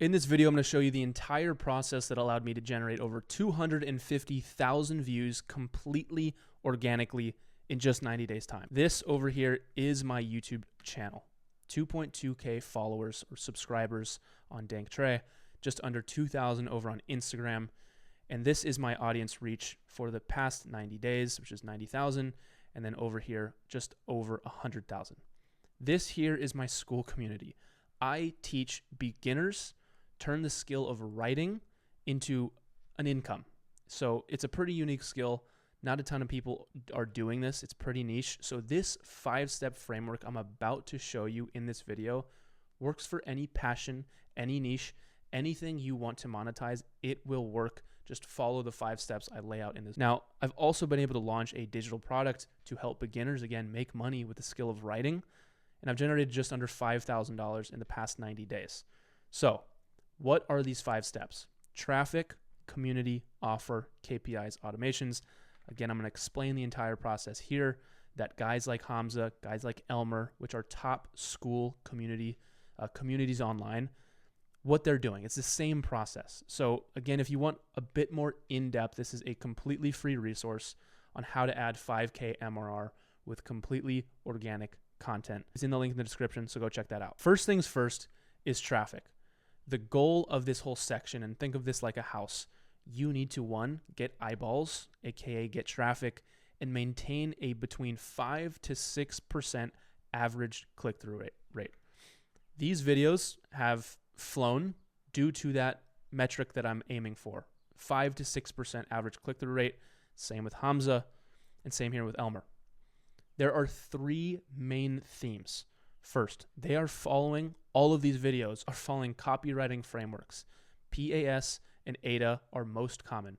In this video, I'm going to show you the entire process that allowed me to generate over 250,000 views completely organically in just 90 days time. This over here is my YouTube channel. 2.2K followers or subscribers on Danktrey, just under 2,000 over on Instagram. And this is my audience reach for the past 90 days, which is 90,000. And then over here, just over 100,000. This here is my Skool community. I teach beginners turn the skill of writing into an income. So it's a pretty unique skill. Not a ton of people are doing this. It's pretty niche. So this 5-step framework I'm about to show you in this video works for any passion, any niche, anything you want to monetize. It will work. Just follow the 5 steps I lay out in this. Now, I've also been able to launch a digital product to help beginners, again, make money with the skill of writing. And I've generated just under $5,000 in the past 90 days. So what are these 5 steps? Traffic, community, offer, KPIs, automations. Again, I'm going to explain the entire process here that guys like Hamza, guys like Elmer, which are top Skool communities online, what they're doing. It's the same process. So again, if you want a bit more in-depth, this is a completely free resource on how to add 5K MRR with completely organic content. It's in the link in the description, so go check that out. First things first is traffic. The goal of this whole section, and think of this like a house, you need to, 1, get eyeballs, aka get traffic, and maintain a between 5 to 6% average click-through rate. These videos have flown due to that metric that I'm aiming for, 5 to 6% average click-through rate. Same with Hamza, and same here with Elmer. There are 3 main themes. First, they are following, all of these videos are following copywriting frameworks. PAS and ADA are most common.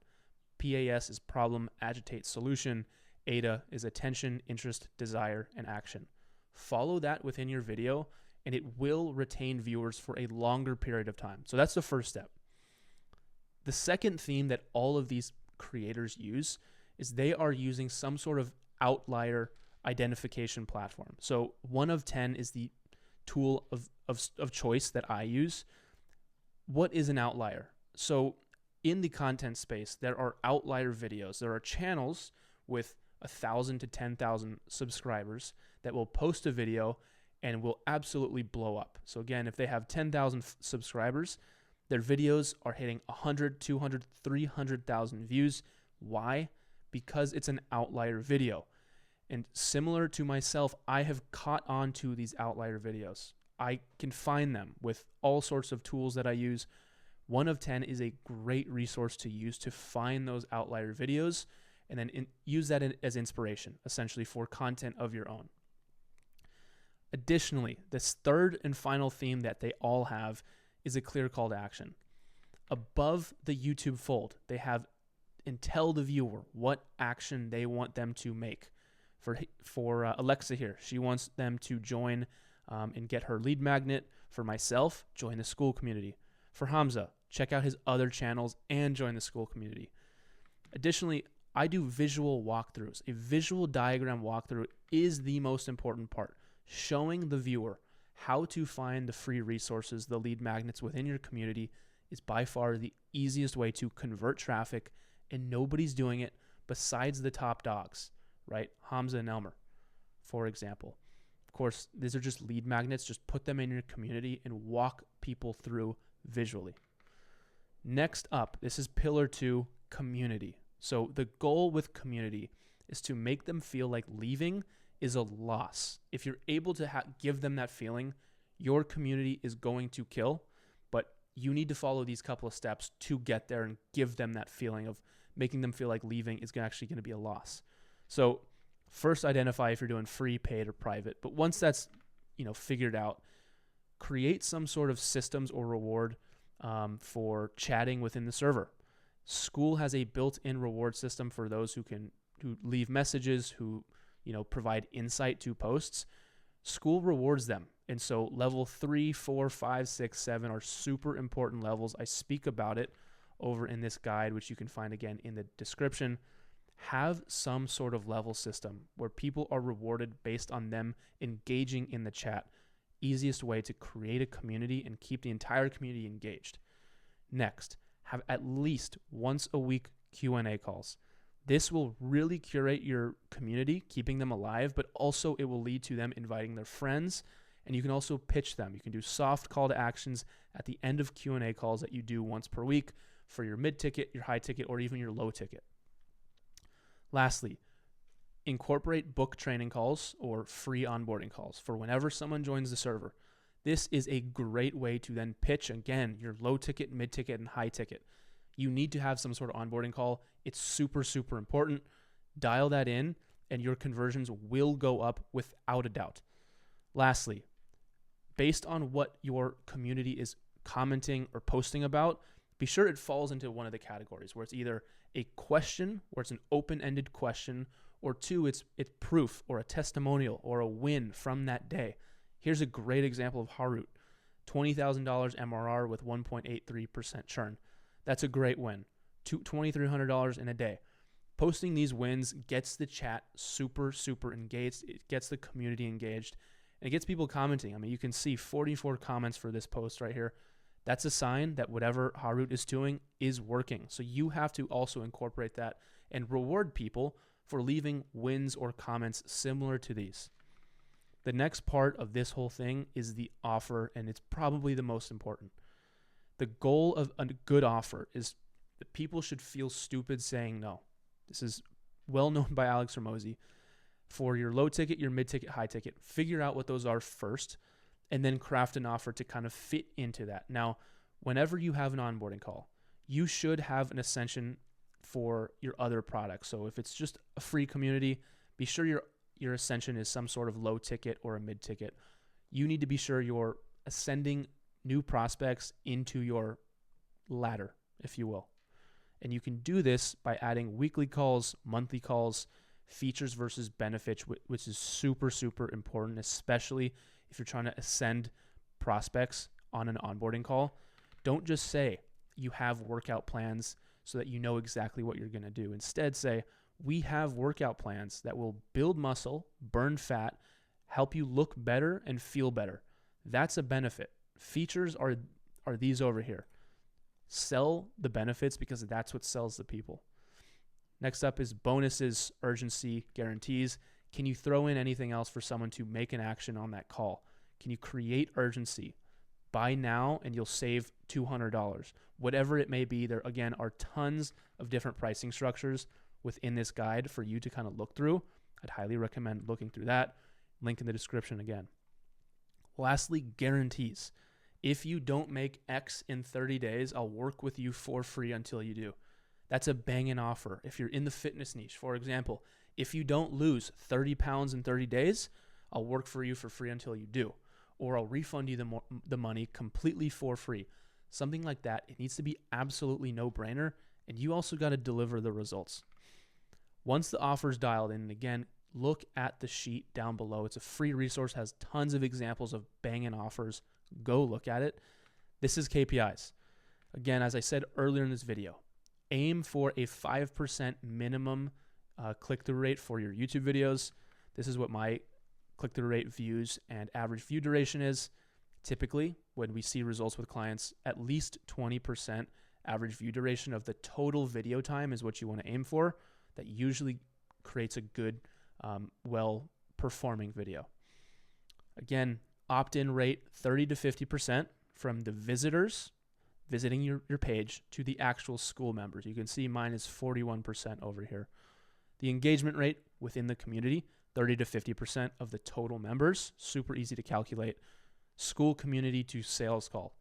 PAS is problem, agitate, solution. ADA is attention, interest, desire, and action. Follow that within your video, and it will retain viewers for a longer period of time. So that's the first step. The second theme that all of these creators use is they are using some sort of outlier identification platform. So 1 of 10 is the tool of choice that I use. What is an outlier? So in the content space, there are outlier videos. There are channels with 1,000 to 10,000 subscribers that will post a video and will absolutely blow up. So again, if they have 10,000 subscribers, their videos are hitting 100, 200, 300,000 views. Why? Because it's an outlier video. And similar to myself, I have caught on to these outlier videos. I can find them with all sorts of tools that I use. 1 of 10 is a great resource to use to find those outlier videos and then use that as inspiration, essentially, for content of your own. Additionally, this third and final theme that they all have is a clear call to action. Above the YouTube fold, they have and tell the viewer what action they want them to make. For Alexa here, she wants them to join and get her lead magnet. For myself, join the Skool community. For Hamza, check out his other channels and join the Skool community. Additionally, I do visual walkthroughs. A visual diagram walkthrough is the most important part. Showing the viewer how to find the free resources, the lead magnets within your community, is by far the easiest way to convert traffic, and nobody's doing it besides the top dogs, right? Hamza and Elmer, for example. Of course, these are just lead magnets. Just put them in your community and walk people through visually. Next up, this is pillar 2, community. So the goal with community is to make them feel like leaving is a loss. If you're able to give them that feeling, your community is going to kill, but you need to follow these couple of steps to get there and give them that feeling of making them feel like leaving is actually going to be a loss. So first, identify if you're doing free, paid, or private. But once that's figured out, create some sort of systems or reward for chatting within the server. Skool has a built-in reward system for those who leave messages, who provide insight to posts. Skool rewards them. And so level 3, 4, 5, 6, 7 are super important levels. I speak about it over in this guide, which you can find again in the description. Have some sort of level system where people are rewarded based on them engaging in the chat. easiest way to create a community and keep the entire community engaged. Next, have at least once a week Q&A calls. This will really curate your community, keeping them alive, but also it will lead to them inviting their friends, and you can also pitch them. You can do soft call to actions at the end of Q&A calls that you do once per week for your mid-ticket, your high-ticket, or even your low-ticket. Lastly, incorporate book training calls or free onboarding calls for whenever someone joins the server. This is a great way to then pitch, again, your low-ticket, mid-ticket, and high-ticket. You need to have some sort of onboarding call. It's super, super important. Dial that in, and your conversions will go up without a doubt. Lastly, based on what your community is commenting or posting about, be sure it falls into one of the categories where it's either a question, where it's an open-ended question, or two, it's proof or a testimonial or a win from that day. Here's a great example of Harut. $20,000 MRR with 1.83% churn. That's a great win. $2,300 in a day. Posting these wins gets the chat super, super engaged. It gets the community engaged. And it gets people commenting. I mean, you can see 44 comments for this post right here. That's a sign that whatever Harut is doing is working. So you have to also incorporate that and reward people for leaving wins or comments similar to these. The next part of this whole thing is the offer, and it's probably the most important. The goal of a good offer is that people should feel stupid saying no. This is well known by Alex Hormozi. For your low ticket, your mid ticket, high ticket, figure out what those are first, and then craft an offer to kind of fit into that. Now, whenever you have an onboarding call, you should have an ascension for your other products. So if it's just a free community, be sure your ascension is some sort of low ticket or a mid ticket. You need to be sure you're ascending new prospects into your ladder, if you will. And you can do this by adding weekly calls, monthly calls, features versus benefits, which is super, super important, especially if you're trying to ascend prospects on an onboarding call. Don't just say you have workout plans so that you know exactly what you're going to do. Instead, say, we have workout plans that will build muscle, burn fat, help you look better and feel better. That's a benefit. Features are these over here. Sell the benefits because that's what sells the people. Next up is bonuses, urgency, guarantees. Can you throw in anything else for someone to make an action on that call? Can you create urgency? Buy now and you'll save $200. Whatever it may be, there again are tons of different pricing structures within this guide for you to kind of look through. I'd highly recommend looking through that. Link in the description again. Lastly, guarantees. If you don't make X in 30 days, I'll work with you for free until you do. That's a banging offer. If you're in the fitness niche, for example, if you don't lose 30 pounds in 30 days, I'll work for you for free until you do. Or I'll refund you the money completely for free. Something like that. It needs to be absolutely no-brainer, and you also got to deliver the results. Once the offer's dialed in, and again, look at the sheet down below. It's a free resource, has tons of examples of banging offers. Go look at it. This is KPIs. Again, as I said earlier in this video, aim for a 5% minimum click-through rate for your YouTube videos. This is what my click-through rate, views, and average view duration is. Typically, when we see results with clients, at least 20% average view duration of the total video time is what you want to aim for. That usually creates a good, well-performing video. Again, opt-in rate 30 to 50% from the visitors visiting your page to the actual Skool members. You can see mine is 41% over here. The engagement rate within the community, 30 to 50% of the total members. Super easy to calculate. Skool community to sales call.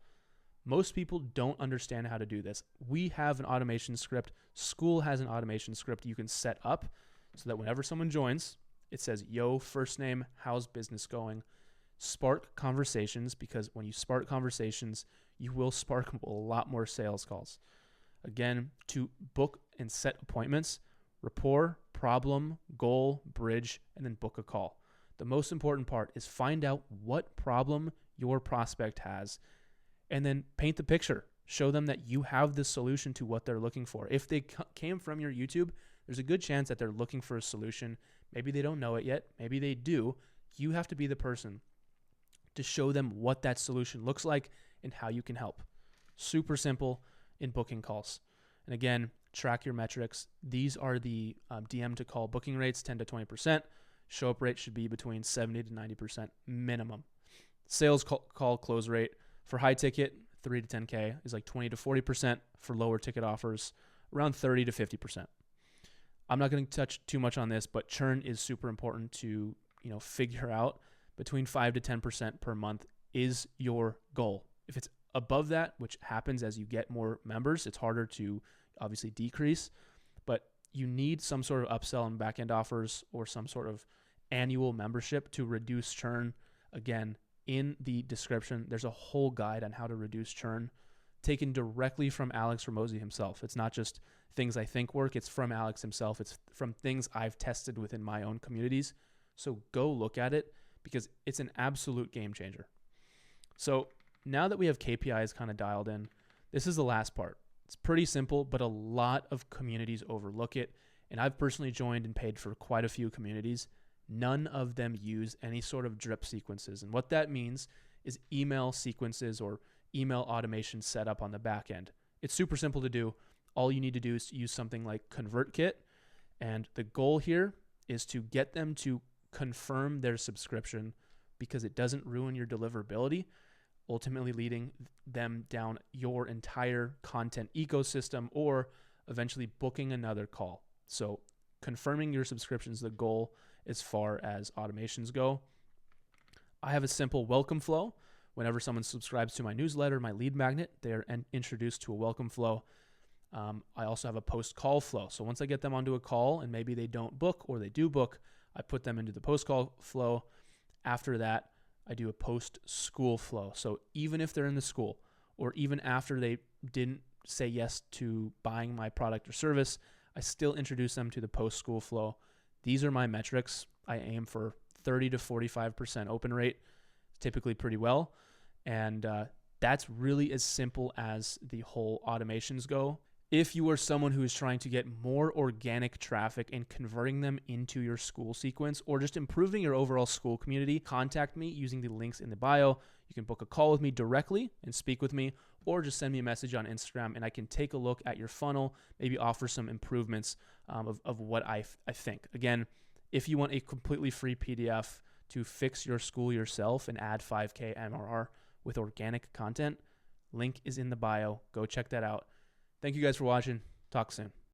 Most people don't understand how to do this. We have an automation script. Skool has an automation script you can set up so that whenever someone joins, it says, yo, first name, how's business going? Spark conversations, because when you spark conversations, you will spark a lot more sales calls. Again, to book and set appointments, rapport, problem, goal, bridge, and then book a call. The most important part is find out what problem your prospect has and then paint the picture. Show them that you have the solution to what they're looking for. If they came from your YouTube, there's a good chance that they're looking for a solution. Maybe they don't know it yet. Maybe they do. You have to be the person to show them what that solution looks like and how you can help. Super simple in booking calls. And again, track your metrics. These are the DM to call booking rates, 10 to 20%. Show up rate should be between 70 to 90% minimum. Sales call close rate for high ticket, 3 to 10K is like 20 to 40%. For lower ticket offers, around 30 to 50%. I'm not going to touch too much on this, but churn is super important to, figure out. Between 5 to 10% per month is your goal. If it's above that, which happens as you get more members, it's harder to obviously decrease, but you need some sort of upsell and back-end offers or some sort of annual membership to reduce churn. Again, in the description, there's a whole guide on how to reduce churn taken directly from Alex Ramosi himself. It's not just things I think work, it's from Alex himself. It's from things I've tested within my own communities. So go look at it because it's an absolute game changer. So now that we have KPIs kind of dialed in, this is the last part. It's pretty simple, but a lot of communities overlook it. And I've personally joined and paid for quite a few communities. None of them use any sort of drip sequences. And what that means is email sequences or email automation set up on the back end. It's super simple to do. All you need to do is use something like ConvertKit. And the goal here is to get them to confirm their subscription because it doesn't ruin your deliverability, ultimately leading them down your entire content ecosystem or eventually booking another call. So confirming your subscription is the goal as far as automations go. I have a simple welcome flow. Whenever someone subscribes to my newsletter, my lead magnet, they're introduced to a welcome flow. I also have a post-call flow. So once I get them onto a call and maybe they don't book or they do book, I put them into the post-call flow. After that, I do a post-school flow. So even if they're in the school or even after they didn't say yes to buying my product or service, I still introduce them to the post-school flow. These are my metrics. I aim for 30 to 45% open rate, typically pretty well. And that's really as simple as the whole automations go. If you are someone who is trying to get more organic traffic and converting them into your school sequence or just improving your overall school community, contact me using the links in the bio. You can book a call with me directly and speak with me, or just send me a message on Instagram and I can take a look at your funnel, maybe offer some improvements of what I think. Again, if you want a completely free PDF to fix your school yourself and add 5K MRR with organic content, link is in the bio. Go check that out. Thank you guys for watching. Talk soon.